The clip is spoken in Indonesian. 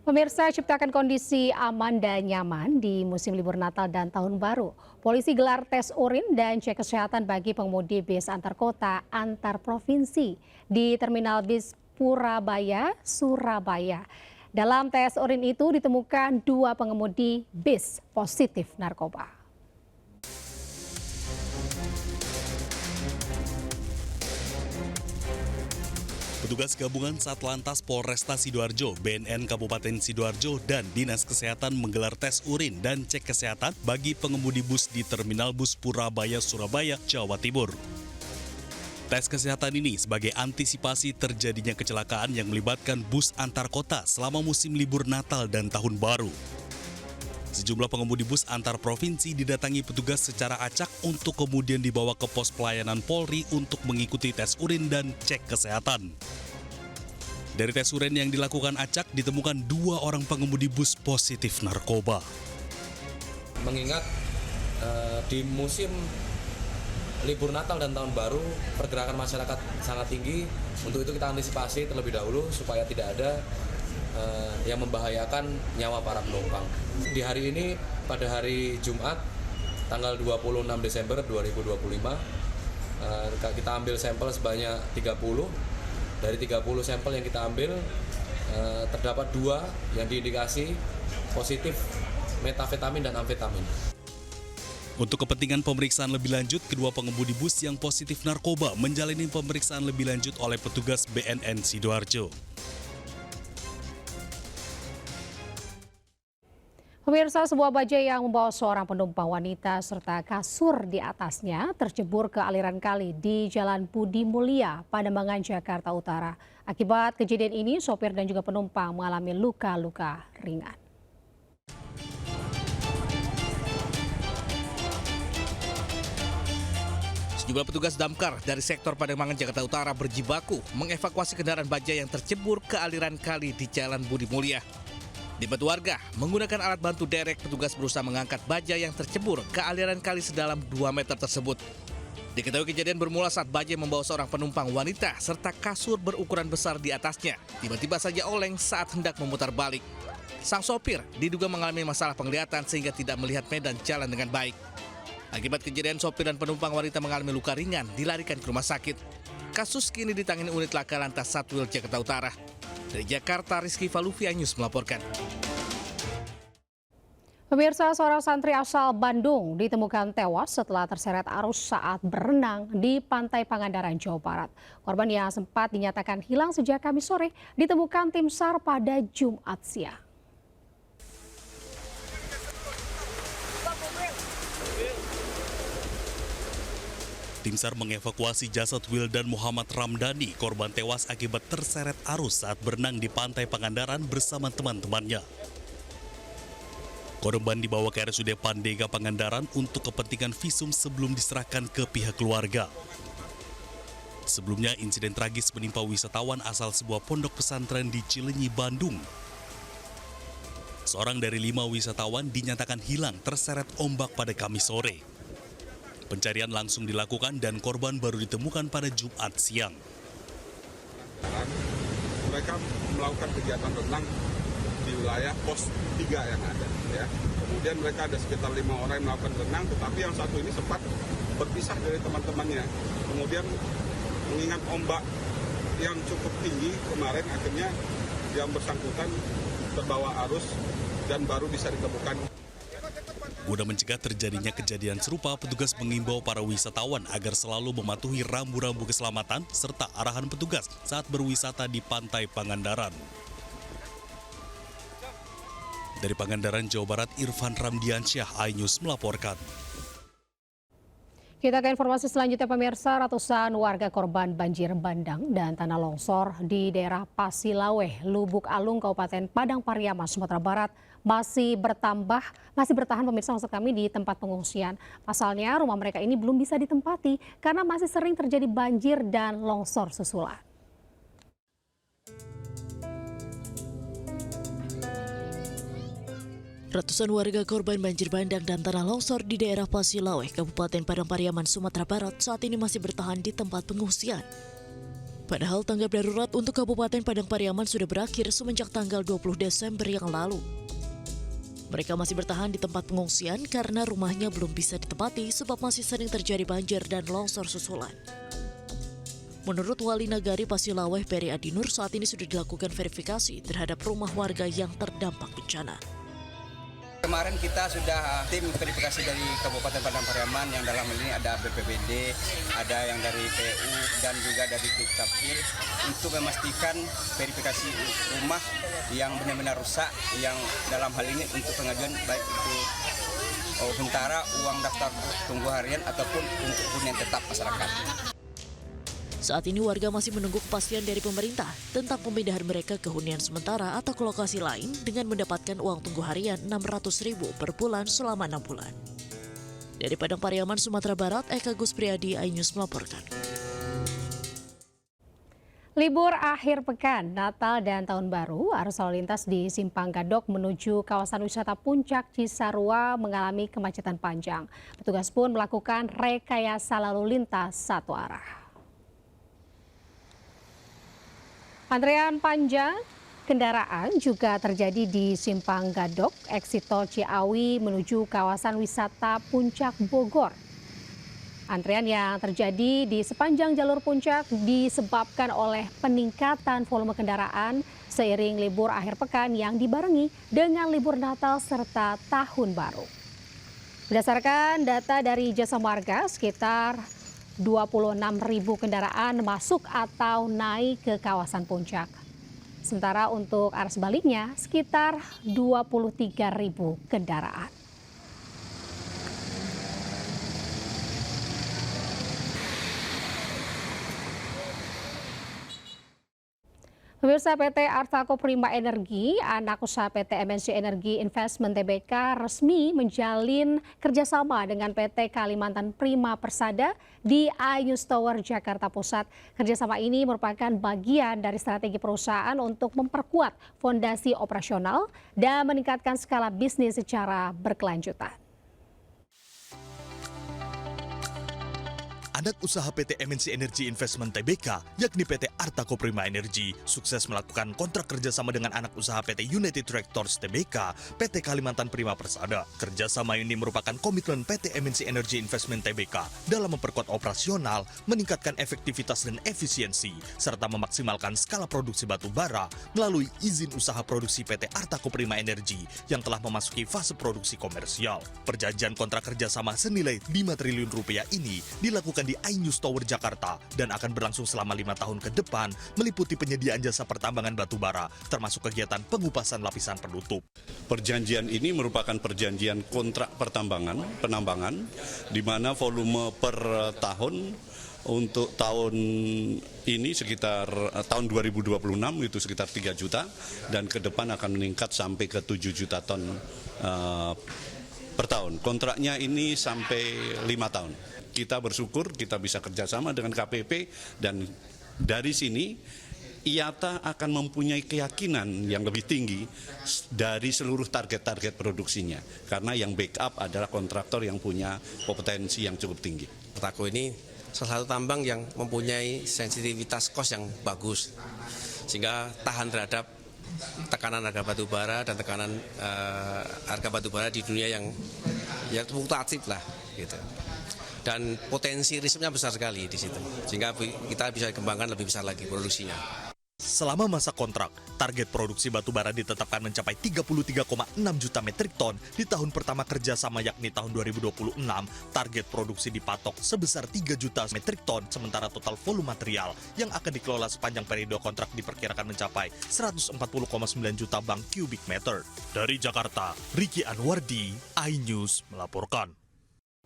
Pemirsa, ciptakan kondisi aman dan nyaman di musim libur Natal dan Tahun Baru. Polisi gelar tes urin dan cek kesehatan bagi pengemudi bis antar kota antar provinsi di Terminal Bis Purabaya, Surabaya. Dalam tes urin itu ditemukan 2 pengemudi bis positif narkoba. Petugas gabungan Satlantas Polresta Sidoarjo, BNN Kabupaten Sidoarjo, dan Dinas Kesehatan menggelar tes urin dan cek kesehatan bagi pengemudi bus di Terminal Bus Purabaya, Surabaya, Jawa Timur. Tes kesehatan ini sebagai antisipasi terjadinya kecelakaan yang melibatkan bus antar kota selama musim libur Natal dan Tahun Baru. Sejumlah pengemudi bus antar provinsi didatangi petugas secara acak untuk kemudian dibawa ke pos pelayanan Polri untuk mengikuti tes urin dan cek kesehatan. Dari tes urin yang dilakukan acak ditemukan 2 orang pengemudi bus positif narkoba. Mengingat di musim libur Natal dan Tahun Baru pergerakan masyarakat sangat tinggi, untuk itu kita antisipasi terlebih dahulu supaya tidak ada yang membahayakan nyawa para penumpang. Di hari ini, pada hari Jumat, tanggal 26 Desember 2025, kita ambil sampel sebanyak 30. Dari 30 sampel yang kita ambil, terdapat 2 yang diindikasi positif metafetamin dan amfetamin. Untuk kepentingan pemeriksaan lebih lanjut, kedua pengemudi bus yang positif narkoba menjalani pemeriksaan lebih lanjut oleh petugas BNN Sidoarjo. Pemirsa, sebuah bajai yang membawa seorang penumpang wanita serta kasur di atasnya tercebur ke aliran kali di Jalan Budi Mulia, Pademangan, Jakarta Utara. Akibat kejadian ini, sopir dan juga penumpang mengalami luka-luka ringan. Sejumlah petugas damkar dari sektor Pademangan, Jakarta Utara berjibaku mengevakuasi kendaraan bajai yang tercebur ke aliran kali di Jalan Budi Mulia. Dibantu warga, menggunakan alat bantu derek, petugas berusaha mengangkat bajai yang tercebur ke aliran kali sedalam 2 meter tersebut. Diketahui kejadian bermula saat bajai membawa seorang penumpang wanita serta kasur berukuran besar di atasnya. Tiba-tiba saja oleng saat hendak memutar balik. Sang sopir diduga mengalami masalah penglihatan sehingga tidak melihat medan jalan dengan baik. Akibat kejadian, sopir dan penumpang wanita mengalami luka ringan, dilarikan ke rumah sakit. Kasus kini ditangani unit laka lantas Satwil Jakarta Utara. Dari Jakarta, Rizky Valuvia News melaporkan. Pemirsa, seorang santri asal Bandung ditemukan tewas setelah terseret arus saat berenang di Pantai Pangandaran, Jawa Barat. Korban yang sempat dinyatakan hilang sejak Kamis sore ditemukan tim SAR pada Jumat siang. Tim SAR mengevakuasi jasad Wildan Muhammad Ramdhani, korban tewas akibat terseret arus saat berenang di Pantai Pangandaran bersama teman-temannya. Korban dibawa ke RSUD Pandega Pangandaran untuk kepentingan visum sebelum diserahkan ke pihak keluarga. Sebelumnya, insiden tragis menimpa wisatawan asal sebuah pondok pesantren di Cileunyi, Bandung. Seorang dari 5 wisatawan dinyatakan hilang terseret ombak pada Kamis sore. Pencarian langsung dilakukan dan korban baru ditemukan pada Jumat siang. Mereka melakukan kegiatan renang di wilayah pos 3 yang ada. Ya. Kemudian mereka ada sekitar 5 orang yang melakukan renang, tetapi yang satu ini sempat berpisah dari teman-temannya. Kemudian mengingat ombak yang cukup tinggi kemarin, akhirnya yang bersangkutan terbawa arus dan baru bisa ditemukan. Guna mencegah terjadinya kejadian serupa, petugas mengimbau para wisatawan agar selalu mematuhi rambu-rambu keselamatan serta arahan petugas saat berwisata di Pantai Pangandaran. Dari Pangandaran, Jawa Barat, Irfan Ramdiansyah, iNews melaporkan. Kita ke informasi selanjutnya, pemirsa. Ratusan warga korban banjir bandang dan tanah longsor di daerah Pasilaweh, Lubuk Alung, Kabupaten Padang Pariaman, Sumatera Barat masih bertahan pemirsa maksud kami di tempat pengungsian. Pasalnya rumah mereka ini belum bisa ditempati karena masih sering terjadi banjir dan longsor susulan. Ratusan warga korban banjir bandang dan tanah longsor di daerah Pasilaweh, Kabupaten Padang Pariaman, Sumatera Barat saat ini masih bertahan di tempat pengungsian. Padahal tanggap darurat untuk Kabupaten Padang Pariaman sudah berakhir semenjak tanggal 20 Desember yang lalu. Mereka masih bertahan di tempat pengungsian karena rumahnya belum bisa ditempati sebab masih sering terjadi banjir dan longsor susulan. Menurut Wali Nagari Pasilaweh Peri Adinur, saat ini sudah dilakukan verifikasi terhadap rumah warga yang terdampak bencana. Kemarin kita sudah tim verifikasi dari Kabupaten Padang Pariaman yang dalam hal ini ada BPBD, ada yang dari PU dan juga dari Dukcapil untuk memastikan verifikasi rumah yang benar-benar rusak yang dalam hal ini untuk pengajuan baik itu sementara uang daftar tunggu harian ataupun untuk hunian tetap masyarakat. Saat ini warga masih menunggu kepastian dari pemerintah tentang pemindahan mereka ke hunian sementara atau ke lokasi lain dengan mendapatkan uang tunggu harian Rp600.000 per bulan selama 6 bulan. Dari Padang Pariaman, Sumatera Barat, Eka Guspriyadi, iNews melaporkan. Libur akhir pekan, Natal dan Tahun Baru, arus lalu lintas di Simpang Gadok menuju kawasan wisata Puncak Cisarua mengalami kemacetan panjang. Petugas pun melakukan rekayasa lalu lintas satu arah. Antrean panjang kendaraan juga terjadi di Simpang Gadok, eksit tol Ciawi menuju kawasan wisata Puncak Bogor. Antrean yang terjadi di sepanjang jalur puncak disebabkan oleh peningkatan volume kendaraan seiring libur akhir pekan yang dibarengi dengan libur Natal serta Tahun Baru. Berdasarkan data dari Jasa Marga, sekitar 26.000 kendaraan masuk atau naik ke kawasan puncak. Sementara untuk arah sebaliknya sekitar 23.000 kendaraan. Pemirsa, PT Artaco Prima Energi, anak usaha PT MNC Energy Investment Tbk, resmi menjalin kerjasama dengan PT Kalimantan Prima Persada di iNews Tower, Jakarta Pusat. Kerjasama ini merupakan bagian dari strategi perusahaan untuk memperkuat fondasi operasional dan meningkatkan skala bisnis secara berkelanjutan. Anak usaha PT MNC Energy Investment Tbk, yakni PT Artaco Prima Energy, sukses melakukan kontrak kerjasama dengan anak usaha PT United Tractors Tbk, PT Kalimantan Prima Persada. Kerjasama ini merupakan komitmen PT MNC Energy Investment Tbk dalam memperkuat operasional, meningkatkan efektivitas dan efisiensi, serta memaksimalkan skala produksi batu bara melalui izin usaha produksi PT Artaco Prima Energy yang telah memasuki fase produksi komersial. Perjanjian kontrak kerjasama senilai Rp5 triliun ini dilakukan di iNews Tower Jakarta dan akan berlangsung selama 5 tahun ke depan, meliputi penyediaan jasa pertambangan batubara termasuk kegiatan pengupasan lapisan penutup. Perjanjian ini merupakan perjanjian kontrak penambangan di mana volume per tahun untuk tahun ini sekitar tahun 2026 itu sekitar 3 juta dan ke depan akan meningkat sampai ke 7 juta ton per tahun. Kontraknya ini sampai 5 tahun. Kita bersyukur kita bisa kerjasama dengan KPP dan dari sini IATA akan mempunyai keyakinan yang lebih tinggi dari seluruh target-target produksinya. Karena yang backup adalah kontraktor yang punya kompetensi yang cukup tinggi. Artaco ini salah satu tambang yang mempunyai sensitivitas kos yang bagus. Sehingga tahan terhadap tekanan harga batubara dan tekanan harga batubara di dunia yang fluktuatif lah gitu. Dan potensi risknya besar sekali di situ, sehingga kita bisa kembangkan lebih besar lagi produksinya. Selama masa kontrak, target produksi batubara ditetapkan mencapai 33,6 juta metrik ton di tahun pertama kerjasama yakni tahun 2026. Target produksi dipatok sebesar 3 juta metrik ton, sementara total volume material yang akan dikelola sepanjang periode kontrak diperkirakan mencapai 140,9 juta bang kubik meter. Dari Jakarta, Ricky Anwardi, iNews melaporkan.